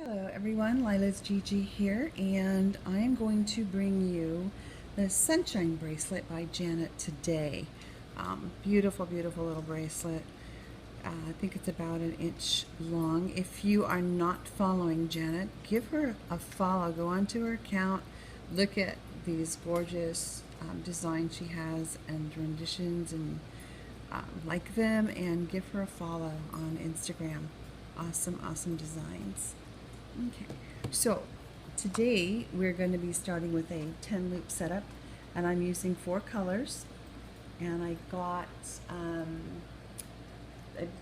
Hello everyone, Lila's Gigi here, and I am going to bring you the Sunshine Bracelet by Janet today. Beautiful, beautiful little bracelet. I think it's about an inch long. If you are not following Janet, give her a follow. Go onto her account, look at these gorgeous designs she has and renditions, and like them, and give her a follow on Instagram. Awesome, awesome designs. Okay, so today we're going to be starting with a 10 loop setup, and I'm using 4 colors, and I got, I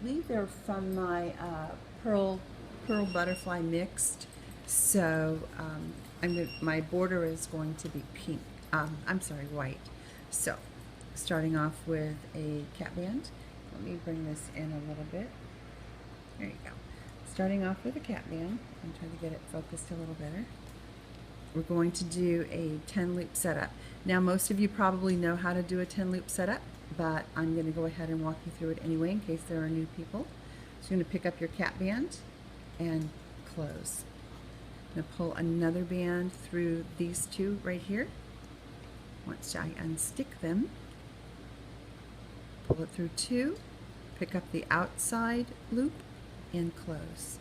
believe they're from my pearl butterfly mixed, so my border is going to be pink, I'm sorry, white. So starting off with a cap band. Let me bring this in a little bit. There you go. Starting off with a cap band. I'm trying to get it focused a little better. We're going to do a 10 loop setup. Now most of you probably know how to do a 10 loop setup, but I'm going to go ahead and walk you through it anyway in case there are new people. So you're going to pick up your cap band and close. I'm going to pull another band through these two right here. Once I unstick them, pull it through 2, pick up the outside loop and close.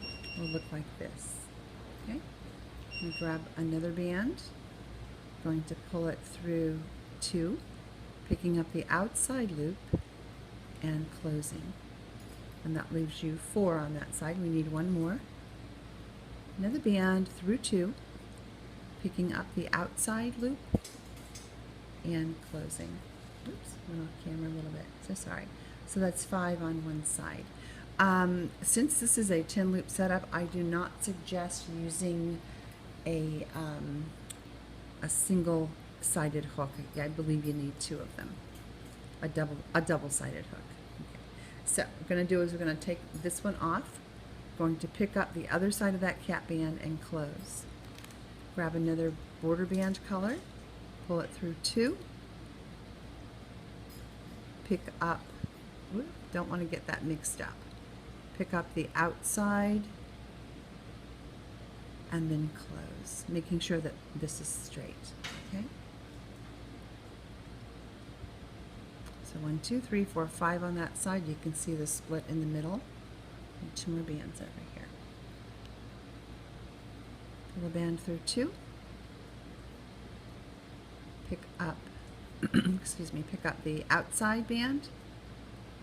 It will look like this. Okay? I'm going to grab another band, going to pull it through 2, picking up the outside loop and closing. And that leaves you 4 on that side. We need 1 more. Another band through 2, picking up the outside loop and closing. Oops, went off camera a little bit, so sorry. So that's 5 on one side. Since this is a 10 loop setup, I do not suggest using a single sided hook. I believe you need 2 of them. A double sided hook. Okay. So what we're going to do is we're going to take this one off, going to pick up the other side of that cap band and close. Grab another border band color, pull it through 2, pick up, don't want to get that mixed up. Pick up the outside and then close, making sure that this is straight. Okay? So 1, 2, 3, 4, 5 on that side. You can see the split in the middle. And 2 more bands over here. Pull a band through 2. Pick up, excuse me, pick up the outside band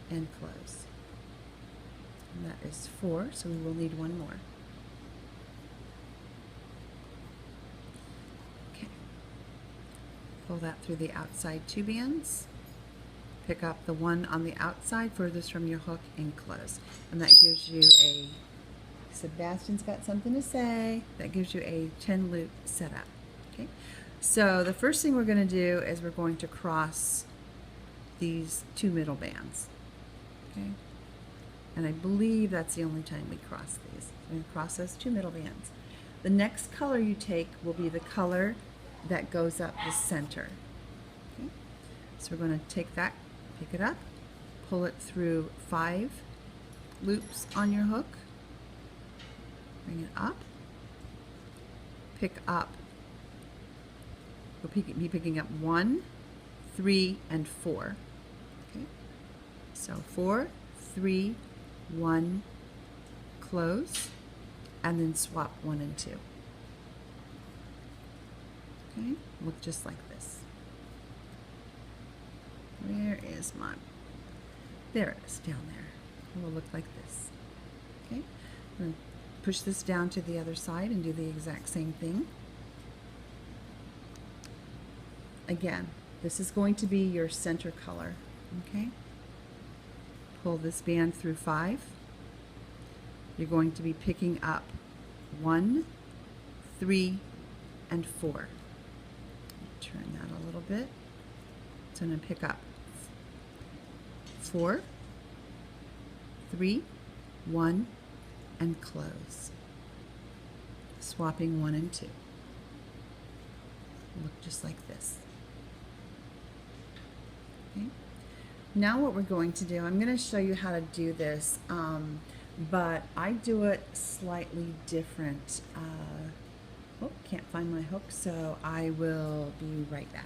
and close. And that is 4, so we will need 1 more. Okay. Pull that through the outside 2 bands. Pick up the one on the outside furthest from your hook and close. And that gives you a, Sebastian's got something to say, that gives you a 10 loop setup. Okay. So the first thing we're going to do is we're going to cross these 2 middle bands. Okay. And I believe that's the only time we cross these. We're going to cross those 2 middle bands. The next color you take will be the color that goes up the center. Okay? So we're going to take that, pick it up, pull it through 5 loops on your hook, bring it up, pick up, we'll be picking up 1, 3, and 4. Okay? So 4, 3, 1, close, and then swap 1 and 2. Okay, look just like this. Where is my, there it is, down there. It will look like this. Okay, I'm going to push this down to the other side and do the exact same thing. Again, this is going to be your center color. Okay. Pull this band through 5. You're going to be picking up 1, 3, and 4. Turn that a little bit. So I'm going to pick up 4, 3, 1, and close. Swapping 1 and 2. Look just like this. Okay. Now what we're going to do, I'm going to show you how to do this but I do it slightly different. Oh, can't find my hook, so I will be right back.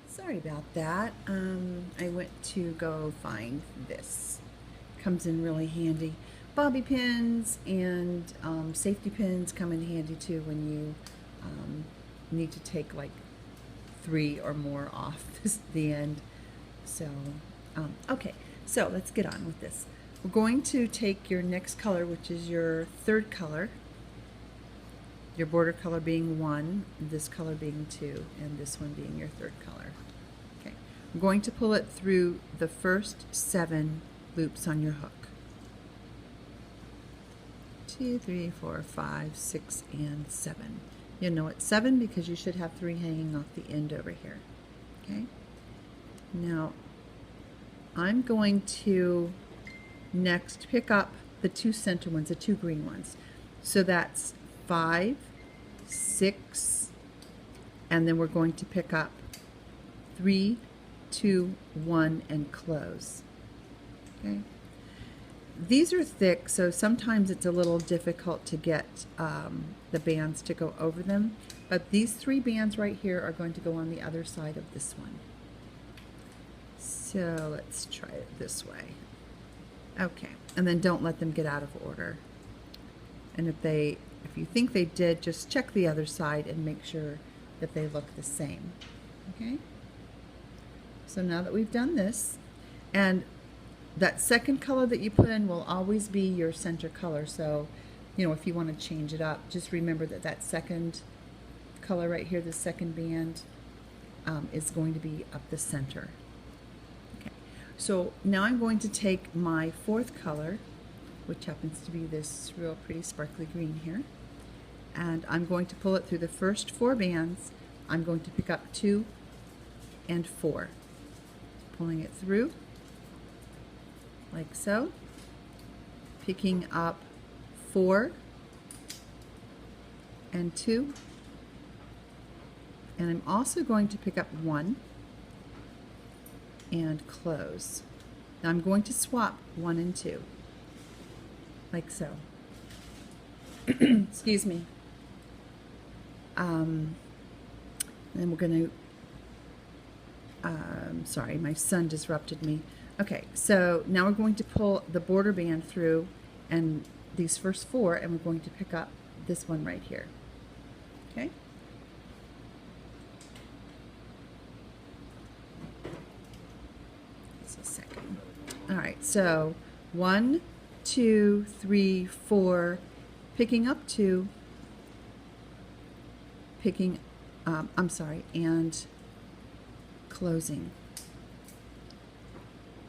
Sorry about that. I went to go find this. Comes in really handy. Bobby pins and safety pins come in handy too when you need to take like 3 or more off the end. So, okay, so let's get on with this. We're going to take your next color, which is your third color, your border color being 1, this color being 2, and this one being your third color. Okay, I'm going to pull it through the first 7 loops on your hook. 2, 3, 4, 5, 6, and 7. You'll know it's 7 because you should have 3 hanging off the end over here. Okay, now I'm going to next pick up the 2 center ones, the 2 green ones. So that's 5, 6, and then we're going to pick up 3, 2, 1, and close. Okay. These are thick, so sometimes it's a little difficult to get the bands to go over them, but these 3 bands right here are going to go on the other side of this one. So let's try it this way. Okay, and then don't let them get out of order. And if you think they did, just check the other side and make sure that they look the same. Okay? So now that we've done this, and that second color that you put in will always be your center color. So, you know, if you want to change it up, just remember that that second color right here, the second band, is going to be up the center. Okay. So now I'm going to take my 4th color, which happens to be this real pretty sparkly green here, and I'm going to pull it through the first 4 bands. I'm going to pick up 2 and 4. Pulling it through like so, picking up 4 and 2, and I'm also going to pick up 1 and close. Now I'm going to swap 1 and 2 like so. Excuse me. And then we're going to, sorry, my son disrupted me. Okay, so now we're going to pull the border band through and these first 4, and we're going to pick up this one right here. Okay? Just a second. All right, so 1, 2, 3, 4, picking up 2, picking, and closing.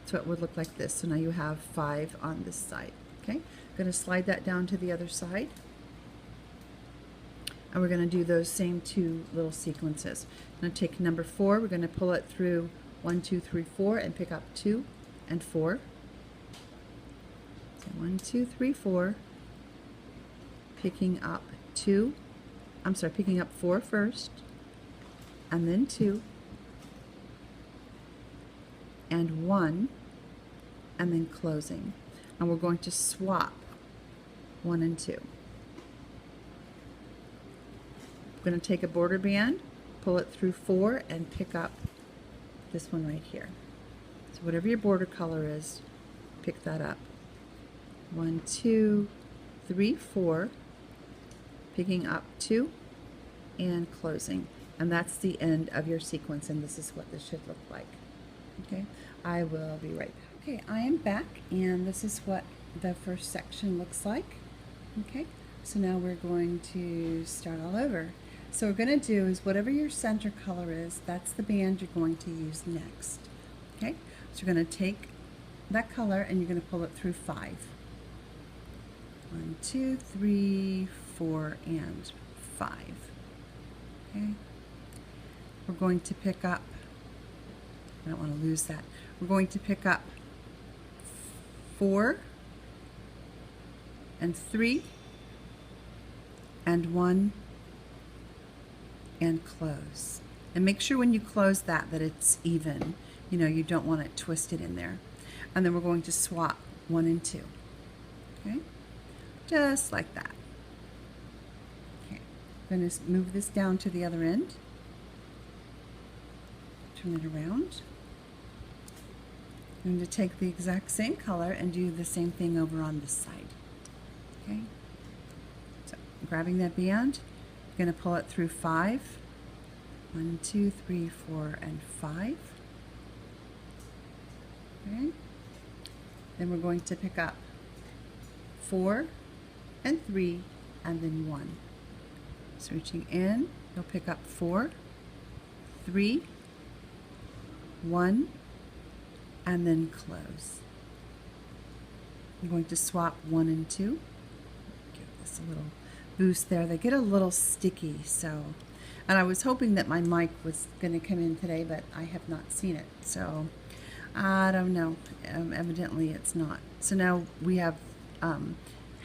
So it would look like this. So now you have 5 on this side. Okay, I'm going to slide that down to the other side, and we're going to do those same 2 little sequences. I'm going to take number 4. We're going to pull it through 1, 2, 3, 4, and pick up 2 and 4. So 1, 2, 3, 4. Picking up 2. Picking up 4 first, and then 2, and 1, and then closing. And we're going to swap 1 and 2. We're going to take a border band, pull it through 4, and pick up this one right here. So whatever your border color is, pick that up. 1, 2, 3, 4, picking up 2, and closing. And that's the end of your sequence, and this is what this should look like. Okay, I will be right back. Okay, I am back, and this is what the first section looks like. Okay, so now we're going to start all over. So what we're going to do is whatever your center color is, that's the band you're going to use next. Okay, so you're going to take that color and you're going to pull it through 5. 1, 2, 3, 4, and 5. Okay, we're going to pick up, I don't want to lose that, we're going to pick up 4 and 3 and 1 and close. And make sure when you close that it's even. You know, you don't want it twisted in there. And then we're going to swap 1 and 2. Okay? just like that. Okay, I'm going to move this down to the other end. Turn it around. I'm going to take the exact same color and do the same thing over on this side. Okay, so grabbing that band, I'm going to pull it through 5. 1, 2, 3, 4, and 5. Okay, then we're going to pick up 4 and 3 and then 1. So reaching in, you'll pick up 4, 3, 1, and then close. I'm going to swap 1 and 2. Give this a little boost there. They get a little sticky, so, and I was hoping that my mic was going to come in today, but I have not seen it, so I don't know. Evidently it's not. So now we have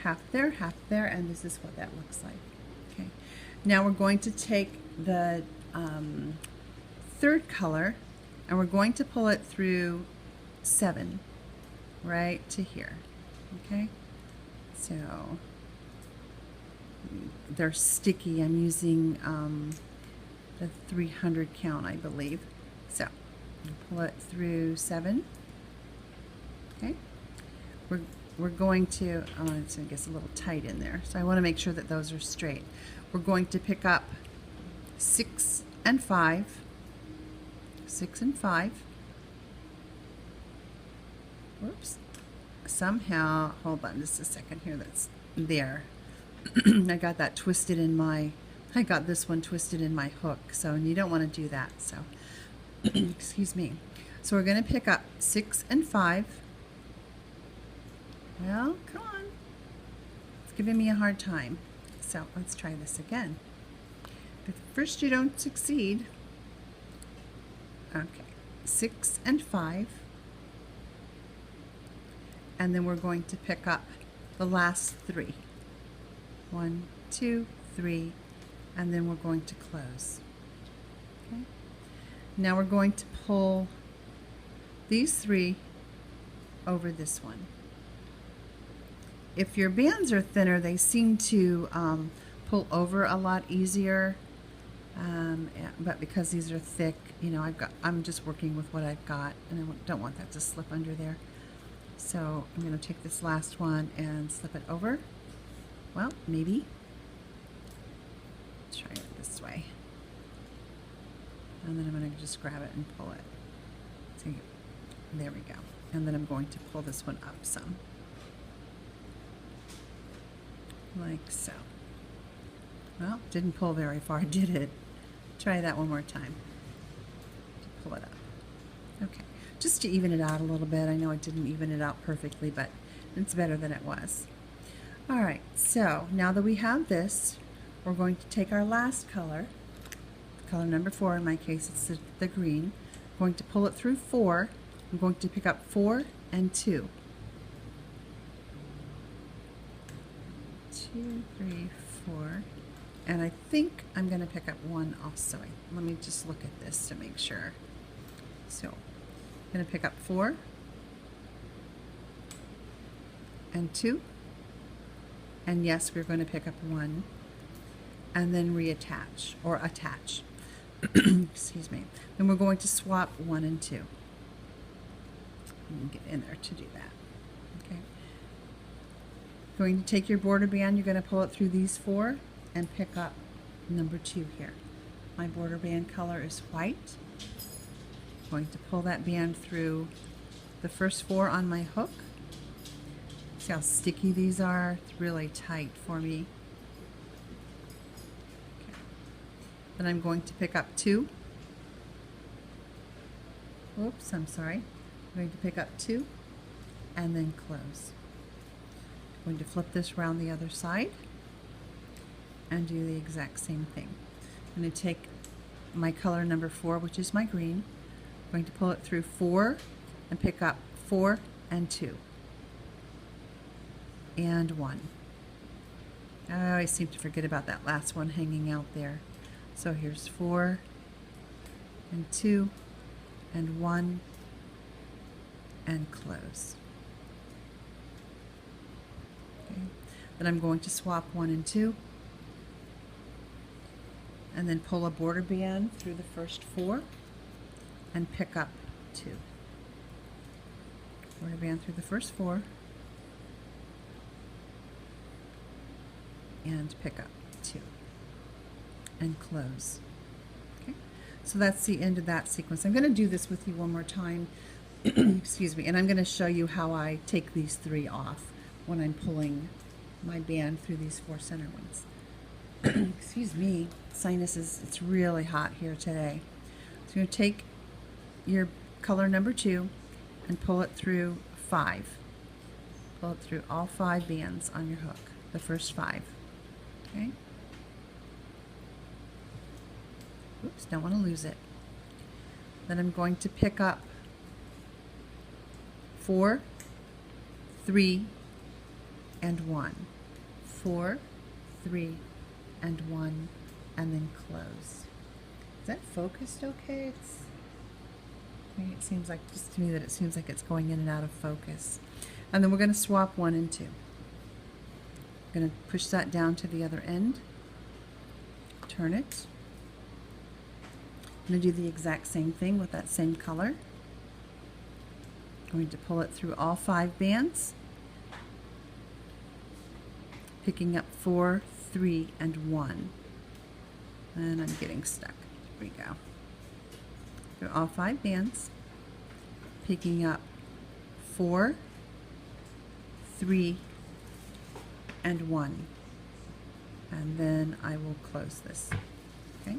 half there, and this is what that looks like. Okay. Now we're going to take the third color and we're going to pull it through 7 right to here. Okay, so they're sticky. I'm using the 300 count, I believe. So pull it through 7. Okay, we're going to, it's I guess a little tight in there, so I want to make sure that those are straight. We're going to pick up 6 and 5, 6 and 5. Whoops. Somehow, hold on just a second here, that's there. I got that twisted in my, I got this one twisted in my hook, so, and you don't want to do that, so, excuse me. So we're going to pick up 6 and 5. Well, come on. It's giving me a hard time. So let's try this again. If first you don't succeed. Okay, 6 and 5. And then we're going to pick up the last 3. 1, 2, 3, and then we're going to close. Okay. Now we're going to pull these 3 over this one. If your bands are thinner, they seem to pull over a lot easier. But because these are thick, you know, I'm just working with what I've got, and I don't want that to slip under there. So I'm going to take this last one and slip it over. Well, maybe. Try it this way. And then I'm going to just grab it and pull it. See, there we go. And then I'm going to pull this one up some. Like so. Well, didn't pull very far, did it? Try that one more time. Pull it up. Okay. Just to even it out a little bit. I know it didn't even it out perfectly, but it's better than it was. Alright, so now that we have this, we're going to take our last color, color number 4, in my case it's the green. I'm going to pull it through 4. I'm going to pick up 4 and 2. 2, 3, 4. And I think I'm going to pick up 1 also. Let me just look at this to make sure. So I'm going to pick up 4 and 2. And yes, we're going to pick up 1 and then reattach or attach. Excuse me. Then we're going to swap 1 and 2. Get in there to do that. Okay. Going to take your border band, you're going to pull it through these 4 and pick up number 2 here. My border band color is white. I'm going to pull that band through the first 4 on my hook. See how sticky these are? It's really tight for me. Okay. Then I'm going to pick up 2. Whoops, I'm sorry. I'm going to pick up 2 and then close. I'm going to flip this around the other side and do the exact same thing. I'm going to take my color number 4, which is my green. I'm going to pull it through 4 and pick up 4 and 2. And 1. I always seem to forget about that last one hanging out there. So here's 4 and 2 and 1 and close. Okay. Then I'm going to swap 1 and 2, and then pull a border band through the first 4 and pick up 2. Border band through the first 4 and pick up 2 and close. Okay, so that's the end of that sequence. I'm going to do this with you one more time. Excuse me, and I'm going to show you how I take these 3 off when I'm pulling my band through these 4 center ones. Excuse me, sinuses, it's really hot here today. So you're going to take your color number 2 and pull it through 5. Pull it through all 5 bands on your hook, the first 5. Okay? Oops, don't want to lose it. Then I'm going to pick up 4, 3, and 1. 4, 3, and 1, and then close. Is that focused okay? It seems like, just to me, that it seems like it's going in and out of focus. And then we're going to swap 1 and 2. I'm going to push that down to the other end, turn it. I'm going to do the exact same thing with that same color. I'm going to pull it through all 5 bands, picking up 4, 3, and 1. And I'm getting stuck. Here we go. Through all 5 bands, picking up 4, 3, and 1. And then I will close this. Okay.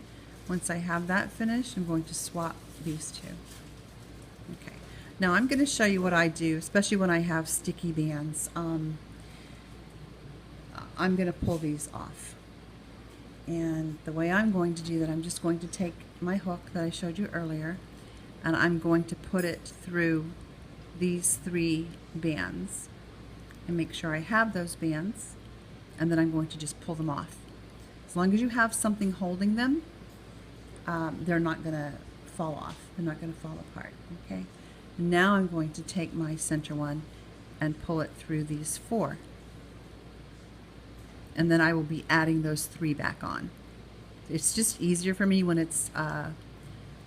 Once I have that finished, I'm going to swap these 2. Okay. Now I'm going to show you what I do, especially when I have sticky bands. I'm going to pull these off. And the way I'm going to do that, I'm just going to take my hook that I showed you earlier, and I'm going to put it through these 3 bands and make sure I have those bands, and then I'm going to just pull them off. As long as you have something holding them, they're not going to fall off. They're not going to fall apart. Okay. Now I'm going to take my center one and pull it through these 4. And then I will be adding those 3 back on. It's just easier for me when it's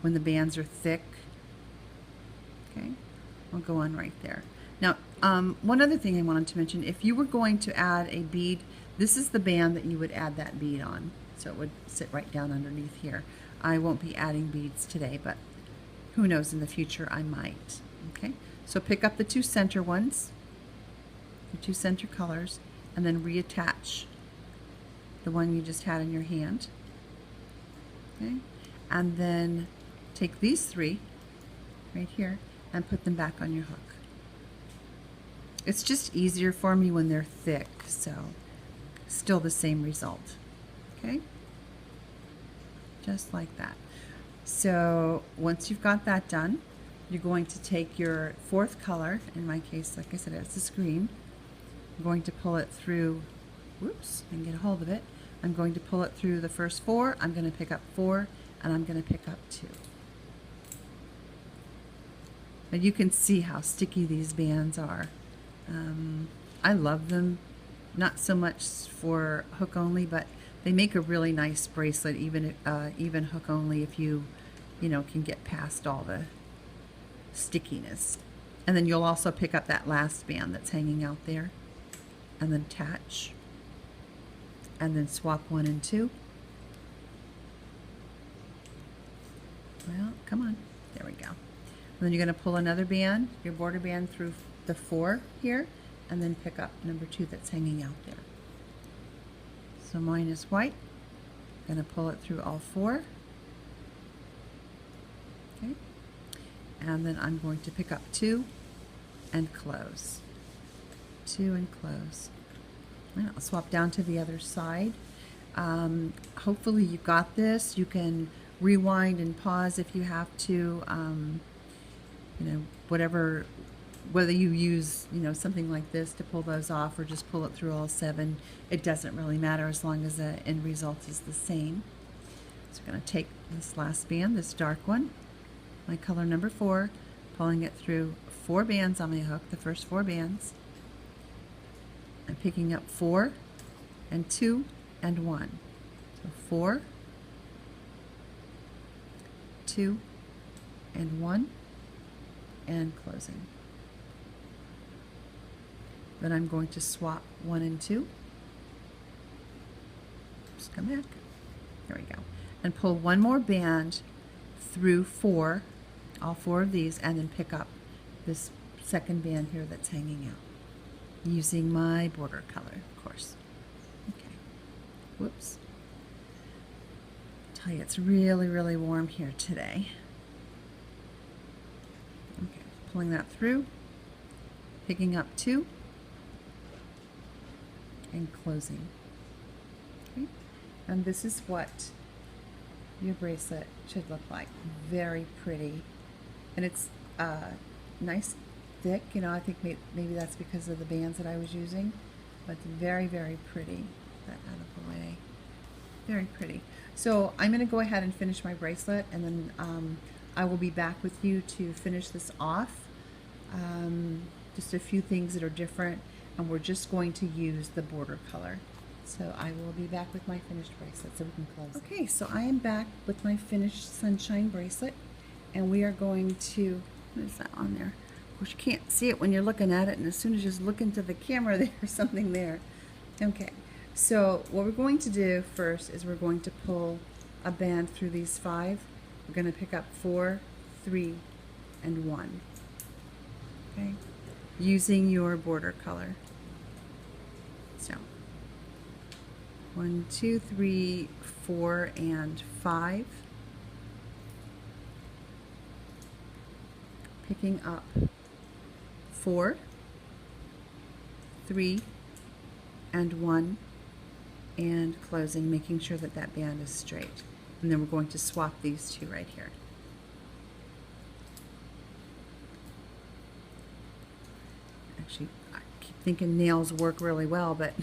when the bands are thick. Okay, I'll go on right there. Now, one other thing I wanted to mention: if you were going to add a bead, this is the band that you would add that bead on. So it would sit right down underneath here. I won't be adding beads today, but who knows, in the future I might. Okay, so pick up the 2 center ones, the 2 center colors, and then reattach the one you just had in your hand. Okay, and then take these 3 right here and put them back on your hook. It's just easier for me when they're thick, so still the same result. Okay, just like that. So once you've got that done, you're going to take your 4th color, in my case, like I said, it's this green. I'm going to pull it through, whoops, and get a hold of it. I'm going to pull it through the first 4, I'm going to pick up 4, and I'm going to pick up 2. But you can see how sticky these bands are. I love them, not so much for hook only, but they make a really nice bracelet, even hook only, if you can get past all the stickiness. And then you'll also pick up that last band that's hanging out there, and then attach, and then swap 1 and 2. Well, come on, there we go. And then you're going to pull another band, your border band, through the 4 here, and then pick up number 2 that's hanging out there. So mine is white. I'm going to pull it through all 4. Okay, and then I'm going to pick up 2 and close. 2 and close. And I'll swap down to the other side. Hopefully you got this. You can rewind and pause if you have to. Whether you use something like this to pull those off or just pull it through all 7, it doesn't really matter as long as the end result is the same. So we're going to take this last band, this dark one, my color number 4, pulling it through 4 bands on my hook, the first 4 bands, I'm picking up 4 and 2 and 1. So 4, 2 and 1 and closing. Then I'm going to swap 1 and 2. Just come back. There we go. And pull one more band through 4, all 4 of these, and then pick up this second band here that's hanging out using my border color, of course. Okay. Whoops. Tell you, it's really, really warm here today. Okay, pulling that through, picking up 2, and closing. Okay. And this is what your bracelet should look like. Very pretty. And it's nice thick, you know, I think maybe that's because of the bands that I was using, but very, very pretty. Put that out of the way. Very pretty. So I'm going to go ahead and finish my bracelet, and then I will be back with you to finish this off. Just a few things that are different, and we're just going to use the border color. So I will be back with my finished bracelet so we can close. Okay, so I am back with my finished sunshine bracelet, and we are going to, what is that on there? Of course, you can't see it when you're looking at it, and as soon as you just look into the camera, there's something there. Okay, so what we're going to do first is we're going to pull a band through these 5. We're going to pick up 4, 3, and 1. Okay, using your border color. So 1, 2, 3, 4, and 5. Picking up 4, 3, and 1, and closing, making sure that that band is straight. And then we're going to swap these 2 right here. Actually, I keep thinking nails work really well, but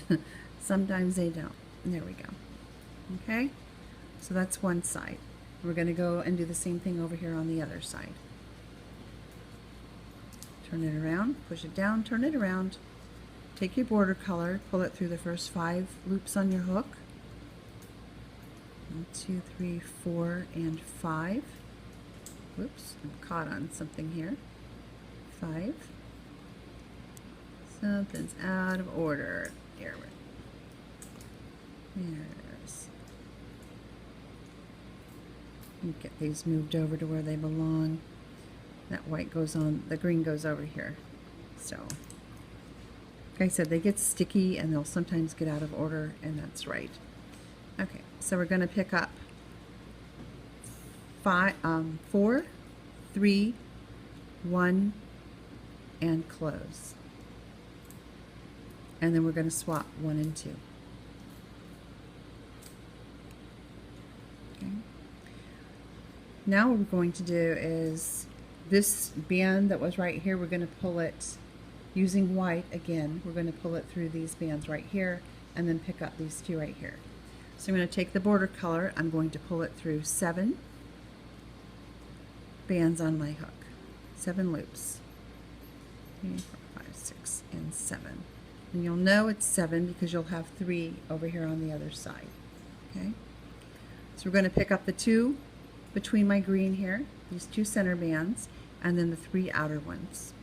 sometimes they don't. There we go. Okay, so that's one side. We're going to go and do the same thing over here on the other side. Turn it around, push it down, turn it around. Take your border color, pull it through the first 5 loops on your hook. 1, 2, 3, 4, and 5. Whoops, I'm caught on something here. 5. Something's out of order. There's. Get these moved over to where they belong. That white goes on, the green goes over here. So, like I said, they get sticky and they'll sometimes get out of order, and that's right. Okay, so we're going to pick up 4, 3, 1, and close. And then we're going to swap 1 and 2. Okay. Now what we're going to do is this band that was right here, we're going to pull it using white again. We're going to pull it through these bands right here and then pick up these 2 right here. So I'm going to take the border color, I'm going to pull it through 7 bands on my hook. 7 loops. 3, 4, 5, 6, and 7. And you'll know it's 7 because you'll have 3 over here on the other side. Okay? So we're going to pick up the 2 between my green here, these 2 center bands, and then the 3 outer ones.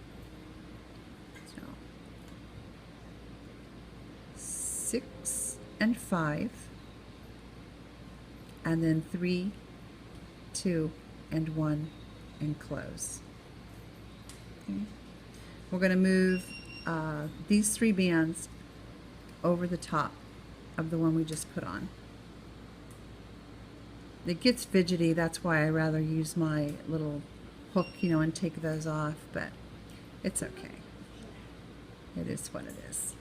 So 6 and 5, and then 3, 2, and 1, and close. Okay. We're going to move these 3 bands over the top of the one we just put on. It gets fidgety, that's why I rather use my little hook, you know, and take those off, but it's okay. It is what it is.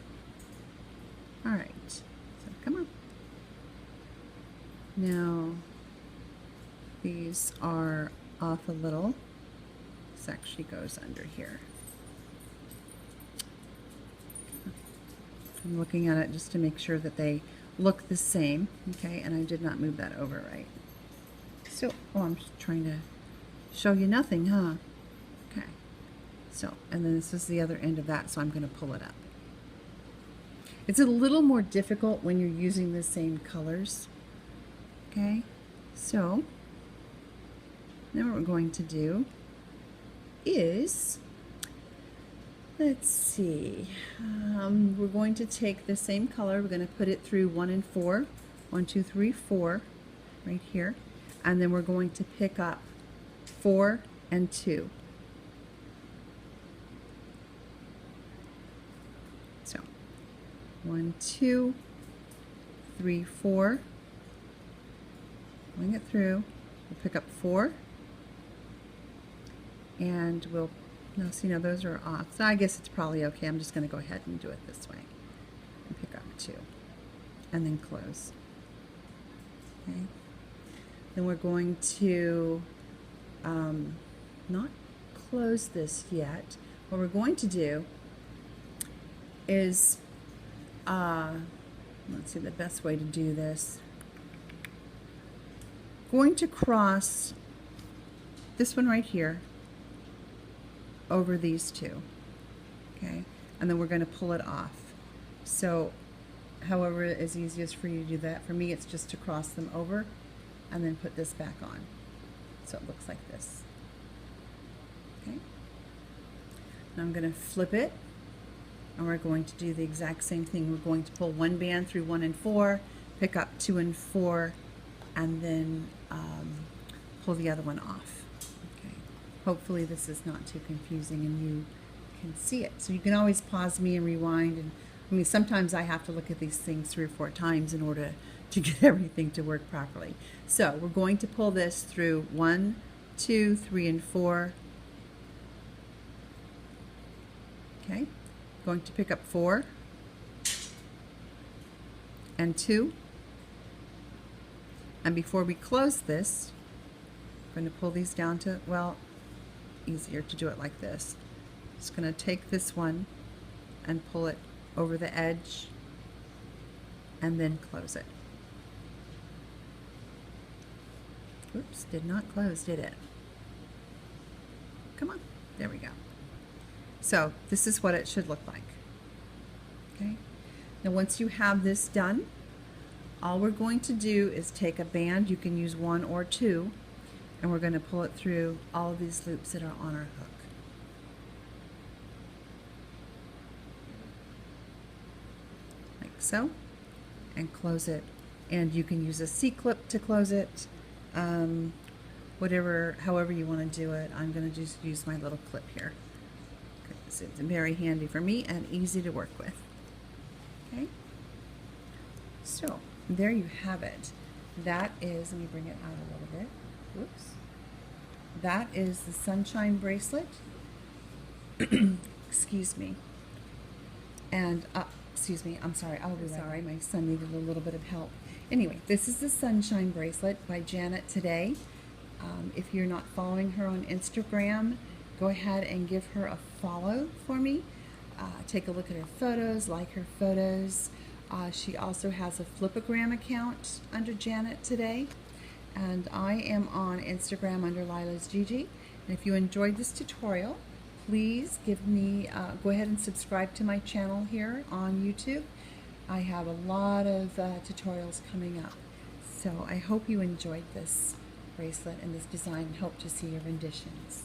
All right, so come on. Now, these are off a little. This actually goes under here. I'm looking at it just to make sure that they look the same, okay, and I did not move that over right. So, oh, I'm just trying to show you nothing, huh? Okay, so, and then this is the other end of that, so I'm going to pull it up. It's a little more difficult when you're using the same colors. Okay, so now what we're going to do is, let's see, we're going to take the same color, we're going to put it through 1 and 4, 1, 2, 3, 4, right here, and then we're going to pick up 4 and 2. So 1, 2, 3, 4, pulling it through, we'll pick up 4, and we'll, no, see, now those are off, so I guess it's probably okay. I'm just going to go ahead and do it this way and pick up 2 and then close. Okay, then we're going to not close this yet. What we're going to do is let's see the best way to do this. Going to cross this one right here over these two, okay, and then we're going to pull it off. So however is easiest for you to do that. For me, it's just to cross them over and then put this back on, so it looks like this. Okay, now I'm going to flip it, and we're going to do the exact same thing. We're going to pull one band through 1 and 4, pick up 2 and 4, and then pull the other one off. Okay, hopefully this is not too confusing and you can see it. So you can always pause me and rewind, and I mean, sometimes I have to look at these things 3 or 4 times in order to get everything to work properly. So we're going to pull this through 1, 2, 3, and 4. Okay, going to pick up 4 and 2. And before we close this, I'm going to pull these down to, well, easier to do it like this. Just going to take this one and pull it over the edge and then close it. Oops, did not close, did it? Come on, there we go. So this is what it should look like. Okay, now once you have this done, all we're going to do is take a band, you can use 1 or 2, and we're going to pull it through all of these loops that are on our hook. Like so, and close it. And you can use a C-clip to close it, however you want to do it. I'm going to just use my little clip here. So it's very handy for me and easy to work with. Okay, so there you have it. That is, let me bring it out a little bit. Whoops. That is the sunshine bracelet. Excuse me. And, excuse me, I'm sorry. I'll be sorry. My son needed a little bit of help. Anyway, this is the sunshine bracelet by Janet Today. If you're not following her on Instagram, go ahead and give her a follow for me. Take a look at her photos, like her photos. She also has a Flipagram account under Janet Today, and I am on Instagram under Lila's Gigi. And if you enjoyed this tutorial, please give me go ahead and subscribe to my channel here on YouTube. I have a lot of tutorials coming up, so I hope you enjoyed this bracelet and this design and hope to see your renditions.